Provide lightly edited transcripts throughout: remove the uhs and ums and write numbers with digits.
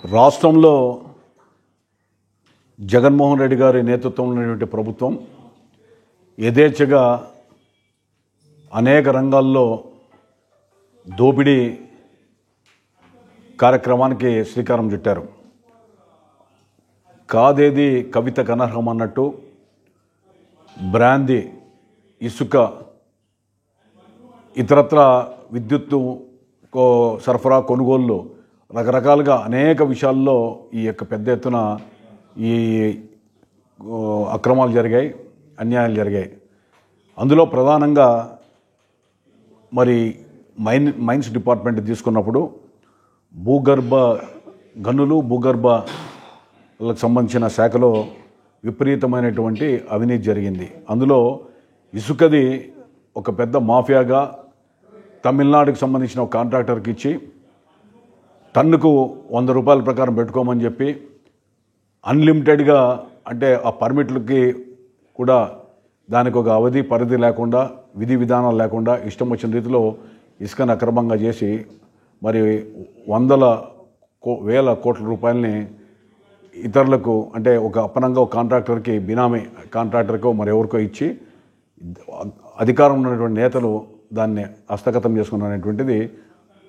రాష్ట్రంలో జగన్మోహన్ రెడ్డి గారి నేతృత్వంలో ఉన్నటువంటి ప్రభుత్వం యథేచ్ఛగా అనేక రంగాల్లో దోపిడీ కార్యక్రమానికి శ్రీకారం చుట్టారు. కాదేది కవితకు అనర్హం అన్నట్టు బ్రాందీ, ఇసుక, ఇతరత్ర విద్యుత్తు సరఫరా, కొనుగోళ్ళు, రకరకాలుగా అనేక విషయాల్లో ఈ యొక్క పెద్ద ఎత్తున ఈ అక్రమాలు జరిగాయి, అన్యాయాలు జరిగాయి. అందులో ప్రధానంగా మరి మైన్స్ డిపార్ట్మెంట్ తీసుకున్నప్పుడు భూగర్భ గనులు, భూగర్భలకు సంబంధించిన శాఖలో విపరీతమైనటువంటి అవినీతి జరిగింది. అందులో ఇసుకది ఒక పెద్ద మాఫియాగా తమిళనాడుకు సంబంధించిన ఒక కాంట్రాక్టర్కి ఇచ్చి టన్నుకు 100 రూపాయల ప్రకారం పెట్టుకోమని చెప్పి అన్లిమిటెడ్గా, అంటే ఆ పర్మిట్లకి కూడా దానికి ఒక అవధి పరిధి లేకుండా, విధి విధానాలు లేకుండా ఇష్టం వచ్చిన రీతిలో ఇసుకను అక్రమంగా చేసి మరి వేల కోట్ల రూపాయలని ఇతరులకు, అంటే ఒక అప్పనంగా ఒక కాంట్రాక్టర్కి, బినామీ కాంట్రాక్టర్కో మరి ఎవరికో ఇచ్చి అధికారం ఉన్నటువంటి నేతలు దాన్ని హస్తగతం చేసుకున్నటువంటిది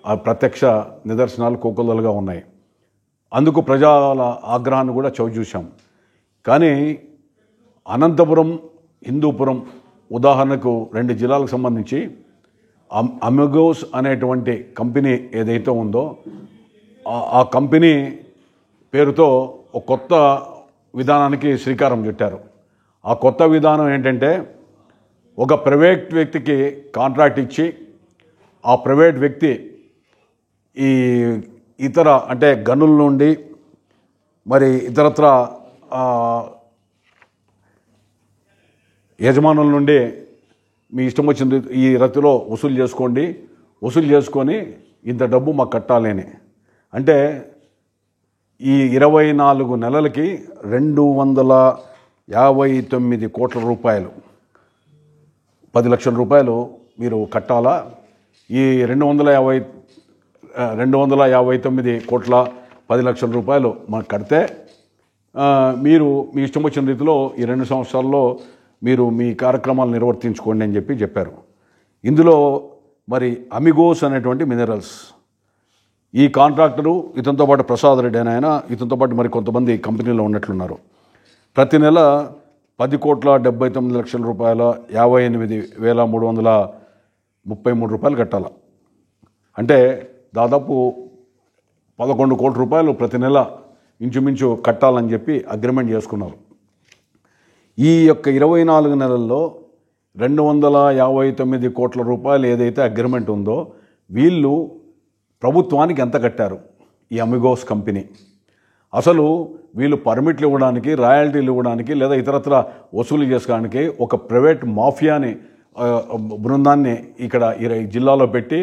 ఆ ప్రత్యక్ష నిదర్శనాలు కోకొల్లలుగా ఉన్నాయి. అందుకు ప్రజల ఆగ్రహాన్ని కూడా చవిచూశాం. కానీ అనంతపురం, హిందూపురం ఉదాహరణకు 2 జిల్లాలకు సంబంధించి అమిగోస్ అనేటువంటి కంపెనీ ఏదైతే ఉందో ఆ కంపెనీ పేరుతో ఒక కొత్త విధానానికి శ్రీకారం చుట్టారు. ఆ కొత్త విధానం ఏంటంటే, ఒక ప్రైవేట్ వ్యక్తికి కాంట్రాక్ట్ ఇచ్చి ఆ ప్రైవేట్ వ్యక్తి ఈ ఇతర, అంటే గనుల నుండి మరి ఇతరత్ర యజమానుల నుండి మీ ఇష్టం వచ్చింది ఈ రతిలో వసూలు చేసుకోండి, వసూలు చేసుకొని ఇంత డబ్బు మాకు కట్టాలి అని. అంటే ఈ 24 నెలలకి 259 కోట్ల రూపాయలు, 10 లక్షల రూపాయలు మీరు కట్టాలా. ఈ 259 కోట్ల 10 లక్షల రూపాయలు మాకు కడితే మీరు మీ ఇష్టం వచ్చిన రీతిలో ఈ 2 సంవత్సరాల్లో మీరు మీ కార్యక్రమాలు నిర్వర్తించుకోండి అని చెప్పారు. ఇందులో మరి అమిగోస్ అనేటువంటి మినరల్స్, ఈ కాంట్రాక్టరు ఇతనితో పాటు ప్రసాద్ రెడ్డి అని ఆయన, ఇతనితో పాటు మరి కొంతమంది కంపెనీలో ఉన్నట్లున్నారు. ప్రతి నెల 10,79 లక్షల రూపాయల 58,333 రూపాయలు కట్టాల. అంటే దాదాపు 11 కోట్ల రూపాయలు ప్రతి నెల ఇంచుమించు కట్టాలని చెప్పి అగ్రిమెంట్ చేసుకున్నారు. ఈ యొక్క 24 నెలల్లో 259 కోట్ల రూపాయలు ఏదైతే అగ్రిమెంట్ ఉందో, వీళ్ళు ప్రభుత్వానికి ఎంత కట్టారు ఈ అమిగోస్ కంపెనీ? అసలు వీళ్ళు పర్మిట్లు ఇవ్వడానికి, రాయల్టీలు ఇవ్వడానికి, లేదా ఇతరత్ర వసూలు చేసుకోవడానికి ఒక ప్రైవేట్ మాఫియాని బృందాన్ని ఇక్కడ ఈ జిల్లాలో పెట్టి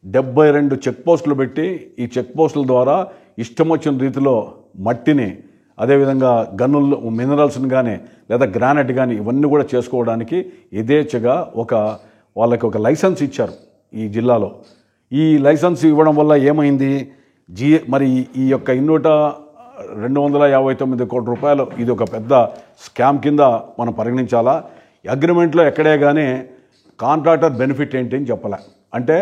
72 చెక్ పోస్టులు పెట్టి, ఈ చెక్ పోస్టుల ద్వారా ఇష్టం వచ్చిన రీతిలో మట్టిని, అదేవిధంగా గనులు, మినరల్స్ని కానీ లేదా గ్రానైట్ కానీ ఇవన్నీ కూడా చేసుకోవడానికి యథేచ్ఛగా వాళ్ళకి ఒక లైసెన్స్ ఇచ్చారు ఈ జిల్లాలో. ఈ లైసెన్స్ ఇవ్వడం వల్ల ఏమైంది? మరి ఈ యొక్క 259 కోట్ల రూపాయలు ఇది ఒక పెద్ద స్కామ్ కింద మనం పరిగణించాలా? అగ్రిమెంట్లో ఎక్కడే కానీ కాంట్రాక్టర్ బెనిఫిట్ ఏంటి అని చెప్పలే. అంటే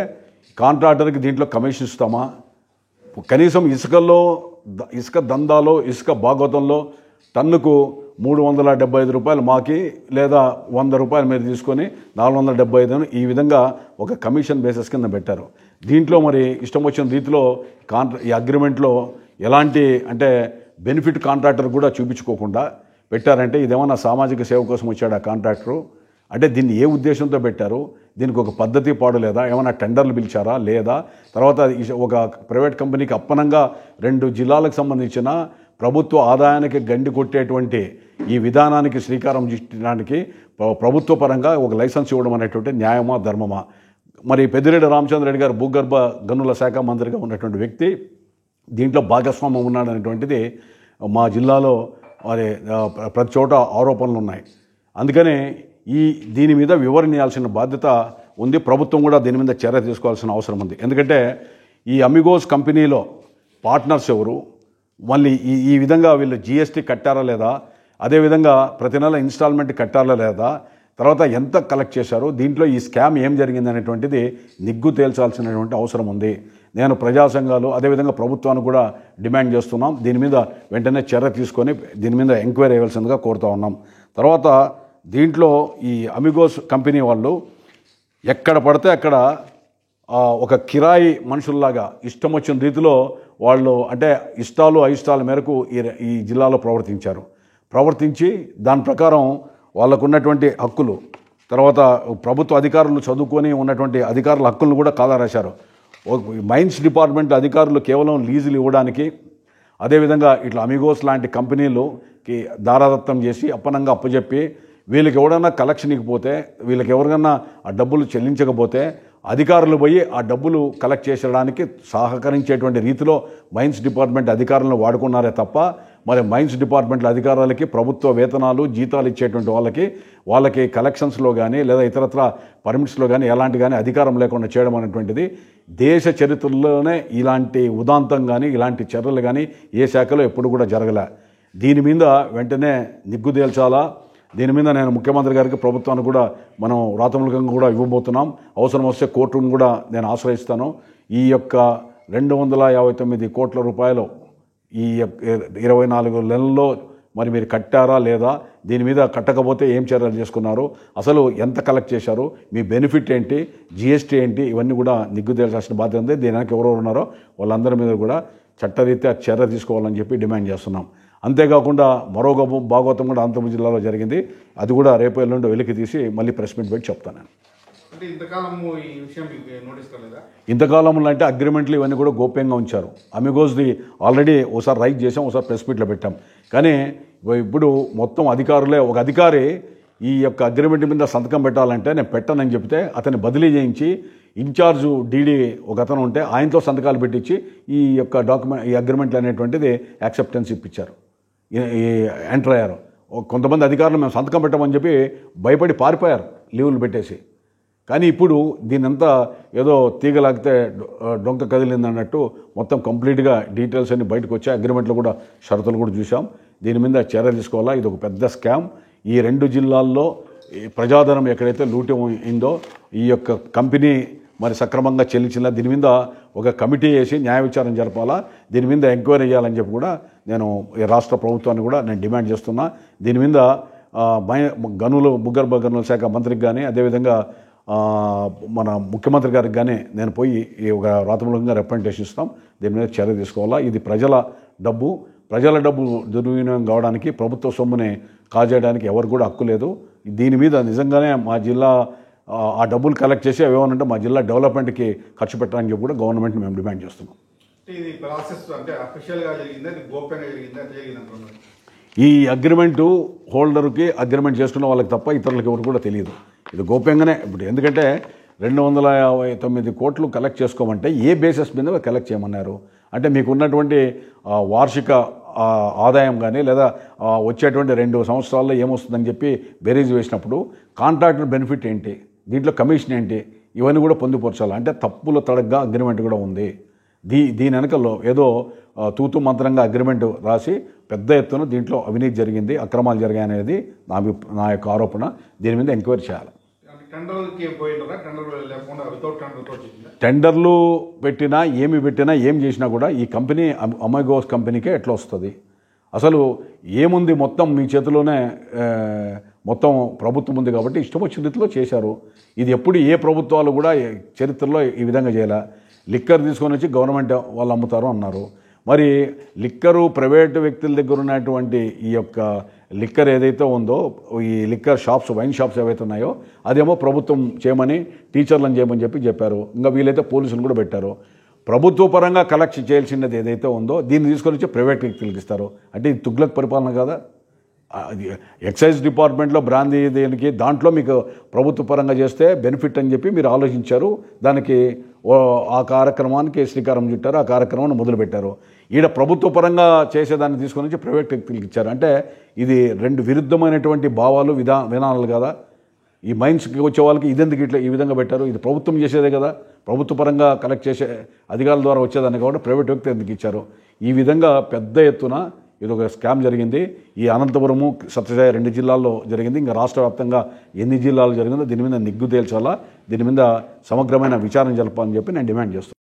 కాంట్రాక్టర్కి దీంట్లో కమిషన్ ఇస్తామా? కనీసం ఇసుక దందాలో, ఇసుక భాగవతంలో టన్నుకు 375 రూపాయలు మాకి, లేదా 100 రూపాయలు మీరు తీసుకొని 475 ఈ విధంగా ఒక కమిషన్ బేసిస్ కింద పెట్టారు. దీంట్లో మరి ఇష్టం వచ్చిన రీతిలో ఈ అగ్రిమెంట్లో ఎలాంటి, అంటే బెనిఫిట్ కాంట్రాక్టర్ కూడా చూపించుకోకుండా పెట్టారంటే ఇదేమన్నా సామాజిక సేవ కోసం వచ్చాడు ఆ కాంట్రాక్టరు? అంటే దీన్ని ఏ ఉద్దేశంతో పెట్టారు? దీనికి ఒక పద్ధతి పాడు లేదా? ఏమైనా టెండర్లు పిలిచారా లేదా? తర్వాత ఒక ప్రైవేట్ కంపెనీకి అప్పనంగా 2 జిల్లాలకు సంబంధించిన ప్రభుత్వ ఆదాయానికి గండి కొట్టేటువంటి ఈ విధానానికి శ్రీకారం చుట్టడానికి ప్రభుత్వ పరంగా ఒక లైసెన్స్ ఇవ్వడం అనేటువంటి న్యాయమా, ధర్మమా? మరి పెద్దిరెడ్డి రామచంద్రరెడ్డి గారు భూగర్భ గనుల శాఖ మంత్రిగా ఉన్నటువంటి వ్యక్తి దీంట్లో భాగస్వామ్యం ఉన్నాడనేటువంటిది మా జిల్లాలో మరి ప్రతి చోట ఆరోపణలు ఉన్నాయి. అందుకనే దీని మీద వివరణ ఇవ్వాల్సిన బాధ్యత ఉంది. ప్రభుత్వం కూడా దీని మీద చర్య తీసుకోవాల్సిన అవసరం ఉంది. ఎందుకంటే ఈ అమిగోస్ కంపెనీలో పార్ట్నర్స్ ఎవరు, మళ్ళీ ఈ విధంగా వీళ్ళు జిఎస్టీ కట్టారా లేదా, అదేవిధంగా ప్రతి నెల ఇన్స్టాల్మెంట్ కట్టారా లేదా, తర్వాత ఎంత కలెక్ట్ చేశారు, దీంట్లో ఈ స్కామ్ ఏం జరిగింది అనేటువంటిది నిగ్గు తేల్చాల్సినటువంటి అవసరం ఉంది. నేను ప్రజా సంఘాలు అదేవిధంగా ప్రభుత్వాన్ని కూడా డిమాండ్ చేస్తున్నాం. దీని మీద వెంటనే చర్య తీసుకొని దీని మీద ఎంక్వైరీ అవ్వాల్సిందిగా కోరుతా ఉన్నాం. తర్వాత దీంట్లో ఈ అమిగోస్ కంపెనీ వాళ్ళు ఎక్కడ పడితే అక్కడ ఒక కిరాయి మనుషుల్లాగా ఇష్టం వచ్చిన రీతిలో వాళ్ళు అంటే ఇష్టాలు అయిష్టాల మేరకు ఈ జిల్లాలో ప్రవర్తించి దాని ప్రకారం వాళ్ళకు ఉన్నటువంటి హక్కులు, తర్వాత ప్రభుత్వ అధికారులు చదువుకొని ఉన్నటువంటి అధికారుల హక్కులను కూడా కాలరాశారు. మైన్స్ డిపార్ట్మెంట్ అధికారులు కేవలం లీజులు ఇవ్వడానికి, అదేవిధంగా ఇట్లా అమిగోస్ లాంటి కంపెనీలుకి దారాదత్తం చేసి అప్పనంగా అప్పచెప్పి వీళ్ళకి ఎవడన్నా కలెక్షన్ ఇకపోతే, వీళ్ళకి ఎవరికన్నా ఆ డబ్బులు చెల్లించకపోతే అధికారులు పోయి ఆ డబ్బులు కలెక్ట్ చేసేయడానికి సహకరించేటువంటి రీతిలో మైన్స్ డిపార్ట్మెంట్ అధికారులను వాడుకున్నారే తప్ప, మరి మైన్స్ డిపార్ట్మెంట్ల అధికారులకి ప్రభుత్వ వేతనాలు జీతాలు ఇచ్చేటువంటి వాళ్ళకి కలెక్షన్స్లో కానీ లేదా ఇతరత్ర పర్మిట్స్లో కానీ ఎలాంటి కానీ అధికారం లేకుండా చేయడం అనేటువంటిది దేశ చరిత్రలోనే ఇలాంటి ఉదాంతం కానీ ఇలాంటి చర్యలు కానీ ఏ శాఖలో ఎప్పుడు కూడా జరగలే. దీని మీద వెంటనే నిగ్గు తేల్చాలా. దీని మీద నేను ముఖ్యమంత్రి గారికి ప్రభుత్వానికి కూడా మనం రాతమూలకంగా కూడా ఇవ్వబోతున్నాం. అవసరం వస్తే కోర్టును కూడా నేను ఆశ్రయిస్తాను. ఈ యొక్క 259 కోట్ల రూపాయలు ఈ 24 నెలల్లో మరి మీరు కట్టారా లేదా, దీని మీద కట్టకపోతే ఏం చర్యలు చేసుకున్నారు, అసలు ఎంత కలెక్ట్ చేశారు, మీ బెనిఫిట్ ఏంటి, జిఎస్టీ ఏంటి, ఇవన్నీ కూడా నిగ్గు తేల్చాల్సిన బాధ్యత ఉంది. దీని వెనక ఎవరెవరు ఉన్నారో వాళ్ళందరి మీద కూడా చట్టరీత్యా చర్య తీసుకోవాలని చెప్పి డిమాండ్ చేస్తున్నాం. అంతేకాకుండా మరో భాగవతం కూడా అనంతపురం జిల్లాలో జరిగింది. అది కూడా రేపు ఎల్లుండి వెలికి తీసి మళ్ళీ ప్రెస్ మీట్ పెట్టి చెప్తాను. ఇంతకాలంలో అంటే అగ్రిమెంట్లు ఇవన్నీ కూడా గోప్యంగా ఉంచారు. అమిగోస్ది ఆల్రెడీ ఒకసారి రైట్ చేసాం, ఒకసారి ప్రెస్ మీట్లో పెట్టాం. కానీ ఇప్పుడు మొత్తం అధికారులే, ఒక అధికారి ఈ యొక్క అగ్రిమెంట్ మీద సంతకం పెట్టాలంటే నేను పెట్టనని చెప్తే అతన్ని బదిలీ చేయించి ఇన్ఛార్జు డీడీ ఒక అతను ఉంటే ఆయనతో సంతకాలు పెట్టించి ఈ యొక్క ఈ అగ్రిమెంట్లు అనేటువంటిది యాక్సెప్టెన్స్ ఇప్పించారు, ఎంటర్ అయ్యారు. కొంతమంది అధికారులు మేము సంతకం పెట్టమని చెప్పి భయపడి పారిపోయారు లీవులు పెట్టేసి. కానీ ఇప్పుడు దీనంతా ఏదో తీగలాగితే డొంక కదిలింది అన్నట్టు మొత్తం కంప్లీట్గా డీటెయిల్స్ అన్ని బయటకు వచ్చాయి. అగ్రిమెంట్లు కూడా షరతులు కూడా చూసాం. దీని మీద చర్య తీసుకోవాలా. ఇది ఒక పెద్ద స్కామ్. ఈ 2 జిల్లాల్లో ప్రజాధనం ఎక్కడైతే లూటి అయిందో ఈ యొక్క కంపెనీ మరి సక్రమంగా చెల్లించిందా, దీని మీద ఒక కమిటీ వేసి న్యాయ విచారణ జరపాలా, దీని మీద ఎంక్వైరీ చేయాలని చెప్పి కూడా నేను రాష్ట్ర ప్రభుత్వాన్ని కూడా నేను డిమాండ్ చేస్తున్నా. దీని మీద భూగర్భ గనుల శాఖ మంత్రికి కానీ అదేవిధంగా మన ముఖ్యమంత్రి గారికి కానీ నేను పోయి ఈ ఒక రాతమూలంగా రిప్రజెంటేషన్ ఇస్తాం. దీని మీద చర్య తీసుకోవాలా. ఇది ప్రజల డబ్బు దుర్వినియోగం కావడానికి, ప్రభుత్వ సొమ్ముని కాజేయడానికి ఎవరు కూడా హక్కు లేదు. దీని మీద నిజంగానే మా జిల్లా ఆ డబ్బులు కలెక్ట్ చేసి ఏమేమంటే మా జిల్లా డెవలప్మెంట్కి ఖర్చు పెట్టడానికి చెప్పి కూడా గవర్నమెంట్ని మేము డిమాండ్ చేస్తున్నాం. ఈ అగ్రిమెంటు హోల్డర్కి అగ్రిమెంట్ చేసుకున్న వాళ్ళకి తప్ప ఇతరులకు ఎవరు కూడా తెలియదు. ఇది గోప్యంగానే. ఇప్పుడు ఎందుకంటే 259 కోట్లు కలెక్ట్ చేసుకోమంటే ఏ బేసిస్ మీద కలెక్ట్ చేయమన్నారు అంటే మీకు ఉన్నటువంటి వార్షిక ఆదాయం కానీ లేదా వచ్చేటువంటి 2 సంవత్సరాల్లో ఏమొస్తుందని చెప్పి బేరీజ్ వేసినప్పుడు కాంట్రాక్టర్ బెనిఫిట్ ఏంటి, దీంట్లో కమిషన్ ఏంటి, ఇవన్నీ కూడా పొందుపరచాలి. అంటే తప్పుల తడగ్గా అగ్రిమెంట్ కూడా ఉంది. దీని వెనకల్లో ఏదో తూతు మంత్రంగా అగ్రిమెంట్ రాసి పెద్ద ఎత్తున దీంట్లో అవినీతి జరిగింది, అక్రమాలు జరిగాయనేది నా యొక్క ఆరోపణ. దీని మీద ఎంక్వైరీ చేయాలి. టెండర్లు పెట్టినా ఏం చేసినా కూడా ఈ కంపెనీ అమిగోస్ కంపెనీకే ఎట్లా వస్తుంది? అసలు ఏముంది, మొత్తం మీ చేతిలోనే మొత్తం ప్రభుత్వం ఉంది కాబట్టి ఇష్టం వచ్చిన రీతిలో చేశారు. ఇది ఎప్పుడు ఏ ప్రభుత్వాలు కూడా చరిత్రలో ఈ విధంగా చేయాల. లిక్కర్ తీసుకొని వచ్చి గవర్నమెంట్ వాళ్ళు అమ్ముతారు అన్నారు. మరి లిక్కరు ప్రైవేటు వ్యక్తుల దగ్గర ఉన్నటువంటి ఈ యొక్క లిక్కర్ ఏదైతే ఉందో, ఈ లిక్కర్ షాప్స్, వైన్ షాప్స్ ఏవైతే ఉన్నాయో అదేమో ప్రభుత్వం చేయమని, టీచర్లను చేయమని చెప్పారు. ఇంకా వీలైతే పోలీసులు కూడా పెట్టారు. ప్రభుత్వ పరంగా కలెక్ట్ చేయాల్సినది ఏదైతే ఉందో దీన్ని తీసుకొని వచ్చి ప్రైవేట్ వ్యక్తులకు ఇస్తారు. అంటే ఇది తుగ్లక్ పరిపాలన కదా. ఎక్సైజ్ డిపార్ట్మెంట్లో బ్రాందీ దేనికి దాంట్లో మీకు ప్రభుత్వ పరంగా చేస్తే బెనిఫిట్ అని చెప్పి మీరు ఆలోచించారు. దానికి ఆ కార్యక్రమానికి శ్రీకారం చుట్టారు, ఆ కార్యక్రమాన్ని మొదలుపెట్టారు. ఈడ ప్రభుత్వ పరంగా చేసేదాన్ని తీసుకొని వచ్చి ప్రైవేట్ వ్యక్తులకు ఇచ్చారు. అంటే ఇది 2 విరుద్ధమైనటువంటి భావాలు విధానాలు కదా. ఈ మైన్స్కి వచ్చే వాళ్ళకి ఇదెందుకు ఇట్లా ఈ విధంగా పెట్టారు, ఇది ప్రభుత్వం చేసేదే కదా, ప్రభుత్వ పరంగా కలెక్ట్ చేసే అధికారుల ద్వారా వచ్చేదాన్ని కాబట్టి ప్రైవేట్ వ్యక్తి ఎందుకు ఇచ్చారు. ఈ విధంగా పెద్ద ఎత్తున ఇది ఒక స్కామ్ జరిగింది. ఈ అనంతపురము, సత్యసాయి 2 జిల్లాల్లో జరిగింది. ఇంకా రాష్ట్ర వ్యాప్తంగా ఎన్ని జిల్లాలు జరిగిందో దీని మీద నిగ్గు తేల్చాలా, దీని మీద సమగ్రమైన విచారణ జరపాలని చెప్పి నేను డిమాండ్ చేస్తున్నాను.